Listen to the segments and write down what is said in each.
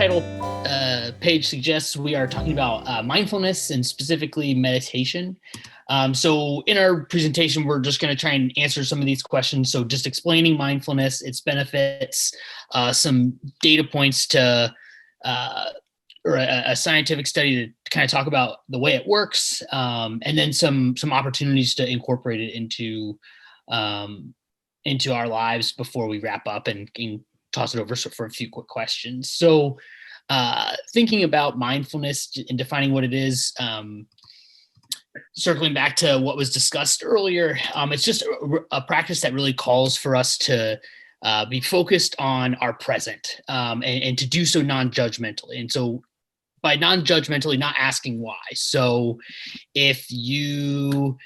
title page suggests, we are talking about mindfulness and specifically meditation. So in our presentation, we're just going to try and answer some of these questions. So just explaining mindfulness, its benefits, some data points to, or a scientific study to kind of talk about the way it works, and then some opportunities to incorporate it into our lives before we wrap up and toss it over for a few quick questions. So thinking about mindfulness and defining what it is, circling back to what was discussed earlier, it's just a practice that really calls for us to be focused on our present, and to do so non-judgmentally. And so by non-judgmentally, not asking why. So if you,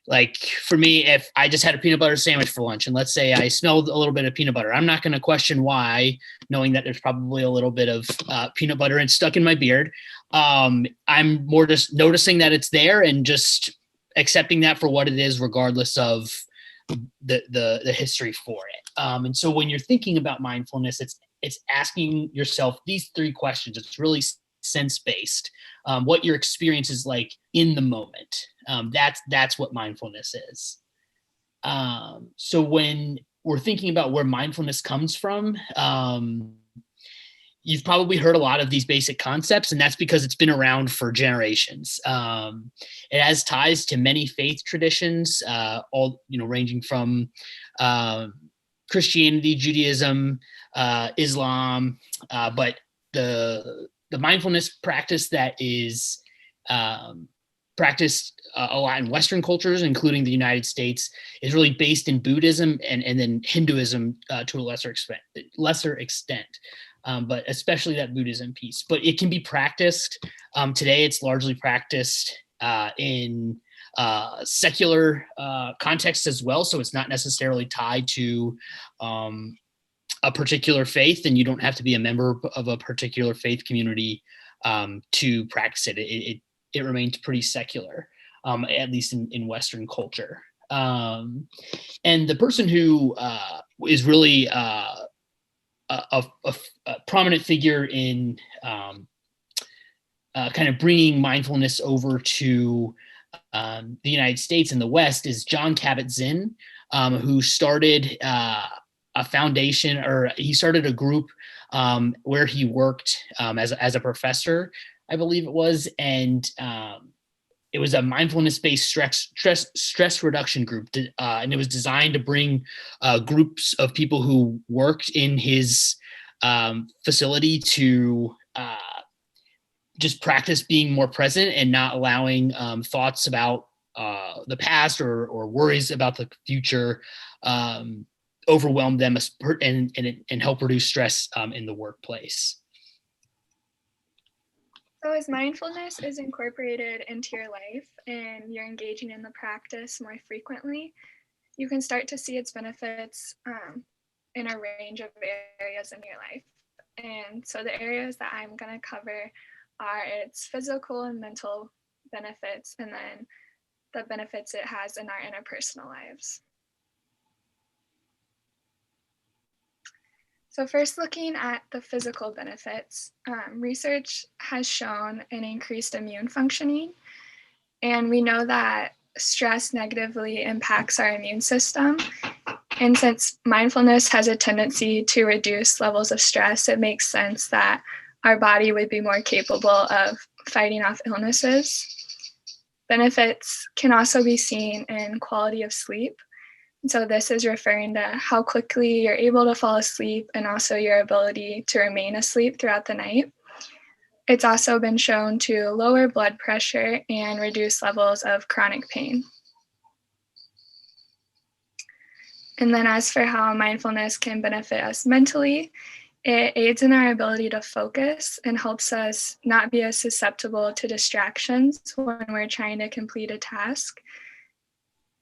like for me, if I just had a peanut butter sandwich for lunch and let's say I smelled a little bit of peanut butter, I'm not going to question why, knowing that there's probably a little bit of peanut butter and stuck in my beard. I'm more just noticing that it's there and just accepting that for what it is, regardless of the history for it. And so when you're thinking about mindfulness, it's asking yourself these three questions. It's really sense-based, what your experience is like in the moment. That's what mindfulness is. So when we're thinking about where mindfulness comes from, you've probably heard a lot of these basic concepts, and that's because it's been around for generations. It has ties to many faith traditions, all ranging from Christianity, Judaism, Islam, but the mindfulness practice that is practiced a lot in Western cultures, including the United States, is really based in Buddhism and then Hinduism to a lesser extent, but especially that Buddhism piece. But it can be practiced. Today, it's largely practiced in secular contexts as well, so it's not necessarily tied to a particular faith, and you don't have to be a member of a particular faith community to practice it. It remains pretty secular, at least in Western culture. And the person who is really a prominent figure in kind of bringing mindfulness over to the United States and the West is Jon Kabat-Zinn, who started a foundation, or he started a group where he worked as a professor, I believe it was, and it was a mindfulness-based stress reduction group, and it was designed to bring groups of people who worked in his facility to just practice being more present and not allowing thoughts about the past or worries about the future overwhelm them and help reduce stress in the workplace. So as mindfulness is incorporated into your life and you're engaging in the practice more frequently, you can start to see its benefits in a range of areas in your life. And so the areas that I'm going to cover are its physical and mental benefits, and then the benefits it has in our interpersonal lives. So first, looking at the physical benefits, research has shown an increased immune functioning, and we know that stress negatively impacts our immune system. And since mindfulness has a tendency to reduce levels of stress, it makes sense that our body would be more capable of fighting off illnesses. Benefits can also be seen in quality of sleep. So this is referring to how quickly you're able to fall asleep and also your ability to remain asleep throughout the night. It's also been shown to lower blood pressure and reduce levels of chronic pain. And then as for how mindfulness can benefit us mentally, it aids in our ability to focus and helps us not be as susceptible to distractions when we're trying to complete a task.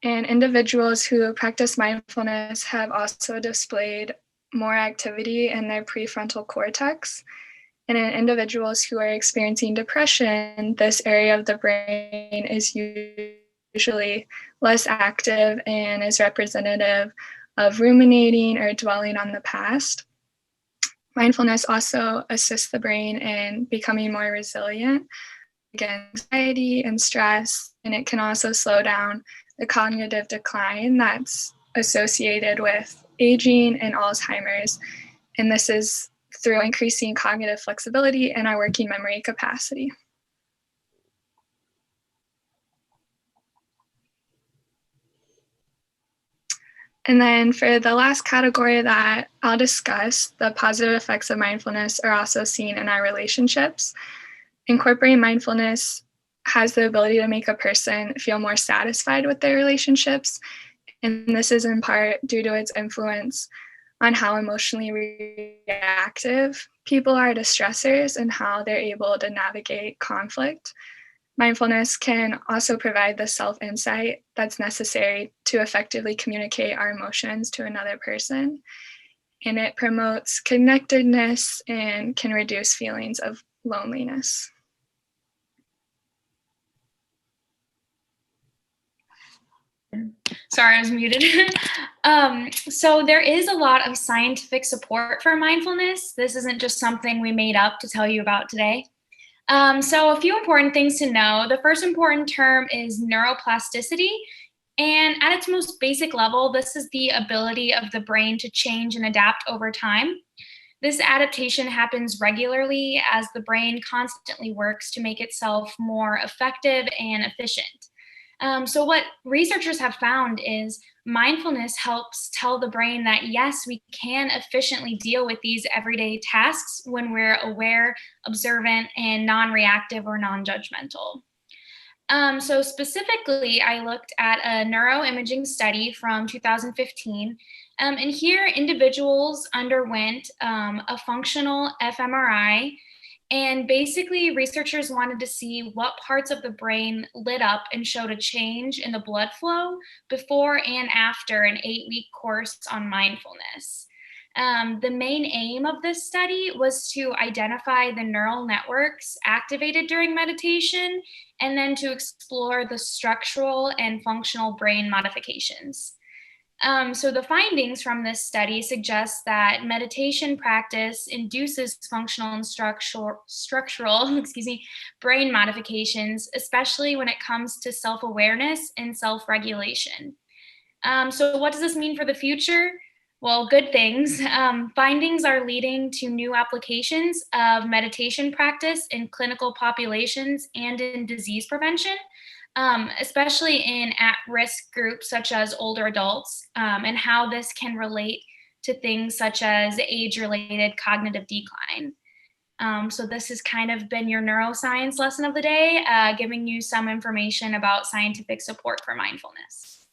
And individuals who practice mindfulness have also displayed more activity in their prefrontal cortex. And in individuals who are experiencing depression, this area of the brain is usually less active and is representative of ruminating or dwelling on the past. Mindfulness also assists the brain in becoming more resilient against anxiety and stress, and it can also slow down the cognitive decline that's associated with aging and Alzheimer's. And this is through increasing cognitive flexibility and our working memory capacity. And then for the last category that I'll discuss, the positive effects of mindfulness are also seen in our relationships. Incorporating mindfulness has the ability to make a person feel more satisfied with their relationships. And this is in part due to its influence on how emotionally reactive people are to stressors and how they're able to navigate conflict. Mindfulness can also provide the self-insight that's necessary to effectively communicate our emotions to another person. And it promotes connectedness and can reduce feelings of loneliness. Sorry, I was muted. So there is a lot of scientific support for mindfulness. This isn't just something we made up to tell you about today. So a few important things to know. The first important term is neuroplasticity. And at its most basic level, this is the ability of the brain to change and adapt over time. This adaptation happens regularly as the brain constantly works to make itself more effective and efficient. So what researchers have found is mindfulness helps tell the brain that yes, we can efficiently deal with these everyday tasks when we're aware, observant, and non-reactive or non-judgmental. So specifically, I looked at a neuroimaging study from 2015, and here individuals underwent a functional fMRI. And basically, researchers wanted to see what parts of the brain lit up and showed a change in the blood flow before and after an 8-week course on mindfulness. The main aim of this study was to identify the neural networks activated during meditation and then to explore the structural and functional brain modifications. So the findings from this study suggest that meditation practice induces functional and structural brain modifications, especially when it comes to self-awareness and self-regulation. So what does this mean for the future? Well, good things. Findings are leading to new applications of meditation practice in clinical populations and in disease prevention. Especially in at-risk groups such as older adults, and how this can relate to things such as age-related cognitive decline. So this has kind of been your neuroscience lesson of the day, giving you some information about scientific support for mindfulness.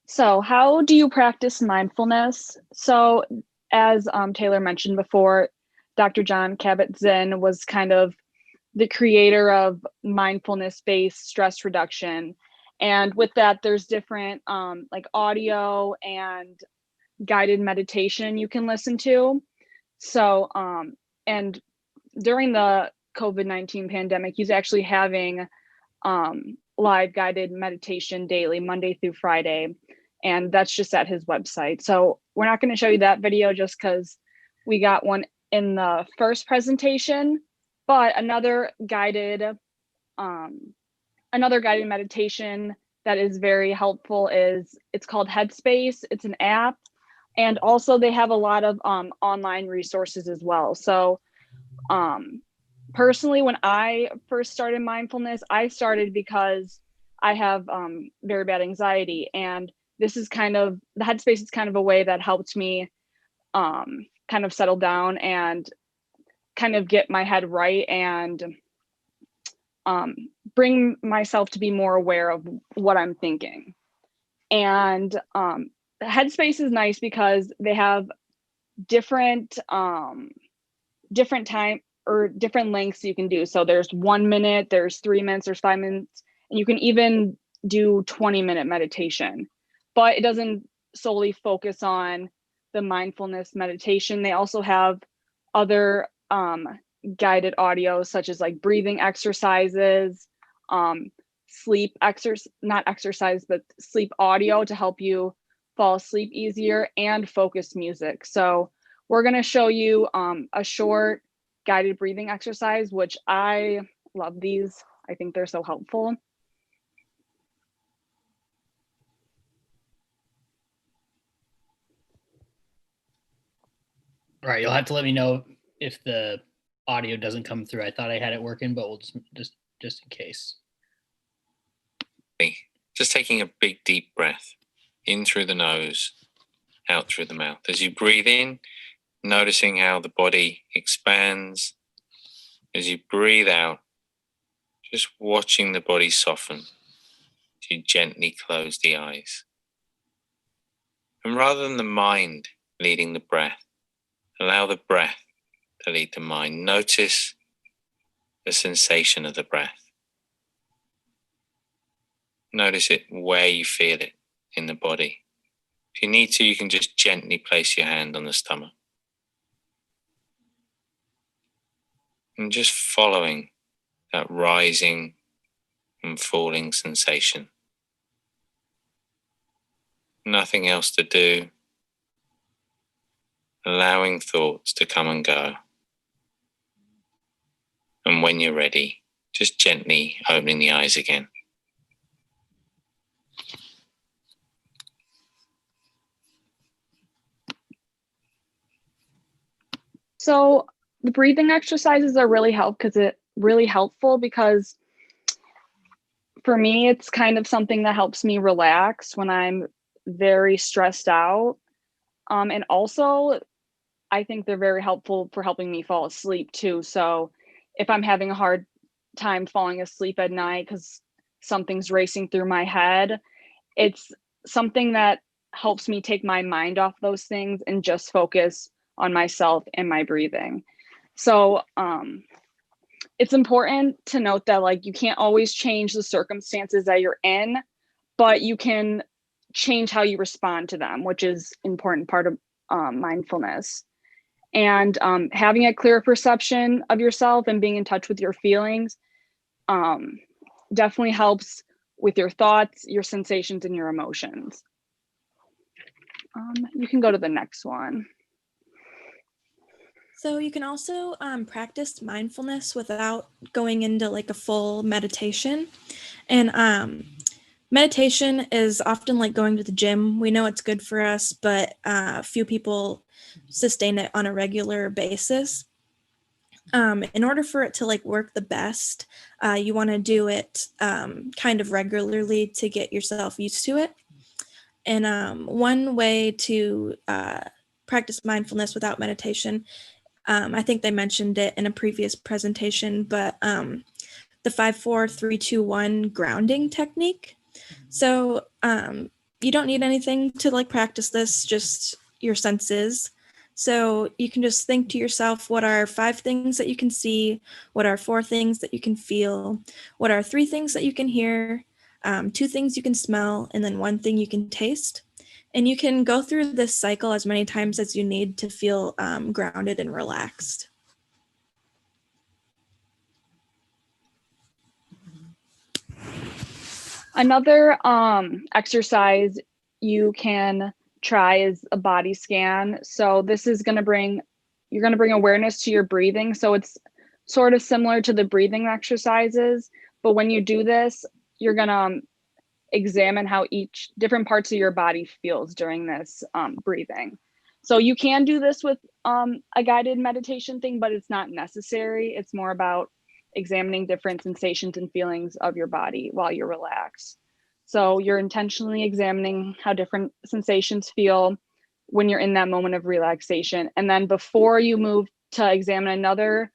So how do you practice mindfulness? So as Taylor mentioned before, Dr. Jon Kabat-Zinn was kind of the creator of mindfulness-based stress reduction. And with that, there's different like audio and guided meditation you can listen to. So, and during the COVID-19 pandemic, he's actually having live guided meditation daily, Monday through Friday. And that's just at his website. So we're not going to show you that video just because we got one in the first presentation, but another guided meditation that is very helpful it's called Headspace. It's an app, and also they have a lot of online resources as well. So personally, when I first started mindfulness, I started because I have very bad anxiety, and this is kind of the Headspace is kind of a way that helped me kind of settle down and kind of get my head right and bring myself to be more aware of what I'm thinking. And Headspace is nice because they have different time or different lengths you can do. So there's 1 minute, there's 3 minutes, there's 5 minutes, and you can even do 20-minute meditation. But it doesn't solely focus on the mindfulness meditation. They also have other guided audio, such as like breathing exercises, sleep audio to help you fall asleep easier, and focus music. So we're going to show you a short guided breathing exercise, which I love these. I think they're so helpful. All right, you'll have to let me know if the audio doesn't come through. I thought I had it working, but we'll just in case. Just taking a big deep breath in through the nose, out through the mouth. As you breathe in, noticing how the body expands. As you breathe out, just watching the body soften as you gently close the eyes. And rather than the mind leading the breath, allow the breath to lead the mind. Notice the sensation of the breath. Notice it where you feel it in the body. If you need to, you can just gently place your hand on the stomach. And just following that rising and falling sensation. Nothing else to do. Allowing thoughts to come and go. And when you're ready, just gently opening the eyes again. So the breathing exercises are really helpful because for me, it's kind of something that helps me relax when I'm very stressed out. And also, I think they're very helpful for helping me fall asleep too. So if I'm having a hard time falling asleep at night because something's racing through my head, it's something that helps me take my mind off those things and just focus on myself and my breathing. So it's important to note that like you can't always change the circumstances that you're in, but you can change how you respond to them, which is an important part of mindfulness. And having a clear perception of yourself and being in touch with your feelings definitely helps with your thoughts, your sensations, and your emotions. You can go to the next one. So you can also practice mindfulness without going into like a full meditation. And meditation is often like going to the gym. We know it's good for us, but few people sustain it on a regular basis. In order for it to like work the best, you want to do it kind of regularly to get yourself used to it. And one way to practice mindfulness without meditation, I think they mentioned it in a previous presentation, but the 5-4-3-2-1 grounding technique. So you don't need anything to like practice this, just your senses. So you can just think to yourself, what are 5 things that you can see? What are 4 things that you can feel? What are 3 things that you can hear? 2 things you can smell, and then 1 thing you can taste. And you can go through this cycle as many times as you need to feel grounded and relaxed. Another exercise you can try is a body scan. So this is going to bring awareness to your breathing. So it's sort of similar to the breathing exercises, but when you do this, you're going to examine how each different parts of your body feels during this breathing. So you can do this with a guided meditation thing, but it's not necessary. It's more about examining different sensations and feelings of your body while you're relaxed. So you're intentionally examining how different sensations feel when you're in that moment of relaxation. And then before you move to examine another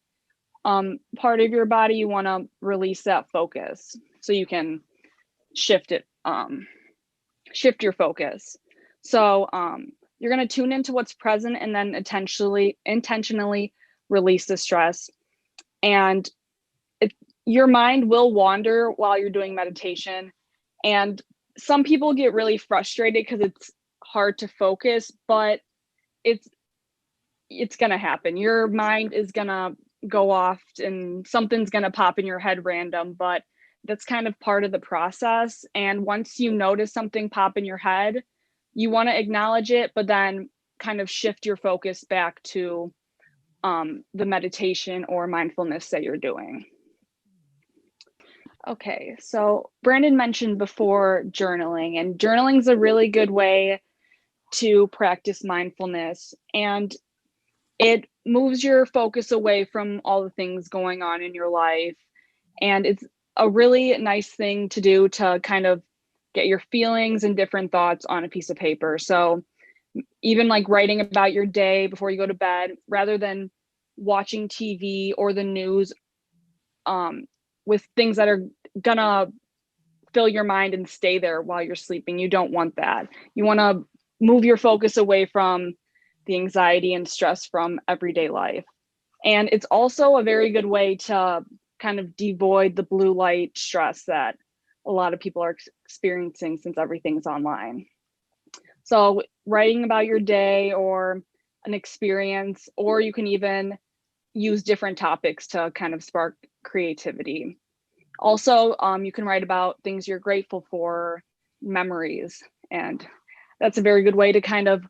part of your body, you want to release that focus so you can shift your focus. So you're going to tune into what's present and then intentionally release the stress. And your mind will wander while you're doing meditation. And some people get really frustrated because it's hard to focus, but it's going to happen. Your mind is going to go off and something's going to pop in your head random, but that's kind of part of the process. And once you notice something pop in your head, you want to acknowledge it, but then kind of shift your focus back to the meditation or mindfulness that you're doing. Okay, so Brandon mentioned before journaling, and journaling is a really good way to practice mindfulness, and it moves your focus away from all the things going on in your life. And it's a really nice thing to do to kind of get your feelings and different thoughts on a piece of paper. So even like writing about your day before you go to bed, rather than watching TV or the news with things that are gonna fill your mind and stay there while you're sleeping. You don't want that. You want to move your focus away from the anxiety and stress from everyday life. And it's also a very good way to kind of devoid the blue light stress that a lot of people are experiencing since everything's online. So writing about your day or an experience, or you can even use different topics to kind of spark creativity. Also, you can write about things you're grateful for, memories, and that's a very good way to kind of,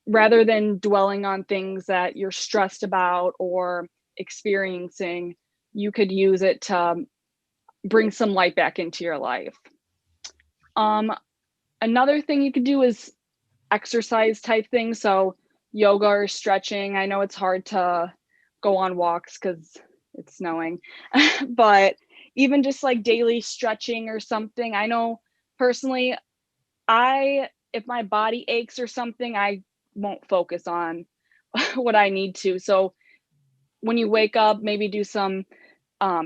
rather than dwelling on things that you're stressed about or experiencing, you could use it to bring some light back into your life. Another thing you could do is exercise type things. So yoga or stretching. I know it's hard to go on walks because it's snowing, but even just like daily stretching or something. I know personally, if my body aches or something, I won't focus on what I need to. So when you wake up, maybe do some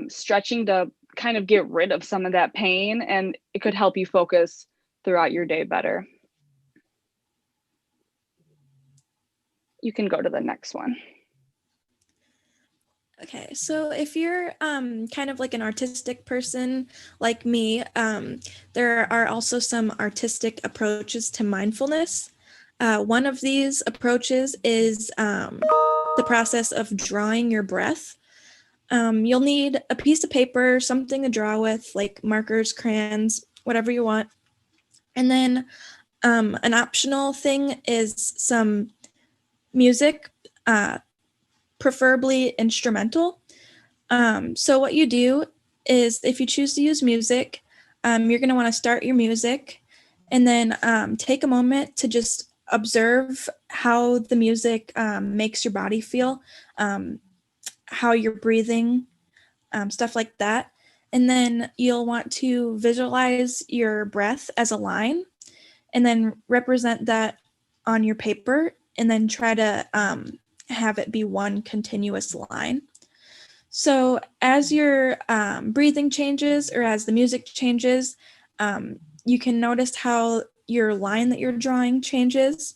stretching to kind of get rid of some of that pain, and it could help you focus throughout your day better. You can go to the next one. Okay, so if you're kind of like an artistic person like me, there are also some artistic approaches to mindfulness. One of these approaches is the process of drawing your breath. You'll need a piece of paper, something to draw with, like markers, crayons, whatever you want. And then an optional thing is some music, preferably instrumental. So what you do is, if you choose to use music, you're going to want to start your music and then take a moment to just observe how the music makes your body feel, how you're breathing, stuff like that. And then you'll want to visualize your breath as a line and then represent that on your paper, and then try to have it be one continuous line. So as your breathing changes, or as the music changes, you can notice how your line that you're drawing changes.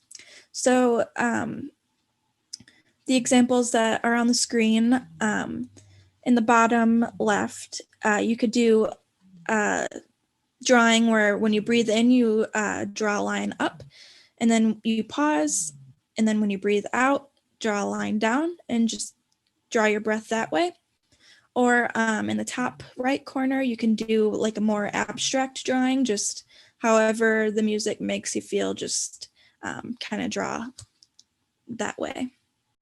So the examples that are on the screen, in the bottom left, you could do drawing where when you breathe in, you draw a line up, and then you pause, and then when you breathe out, draw a line down and just draw your breath that way. Or in the top right corner, you can do like a more abstract drawing, just however the music makes you feel, just kind of draw that way.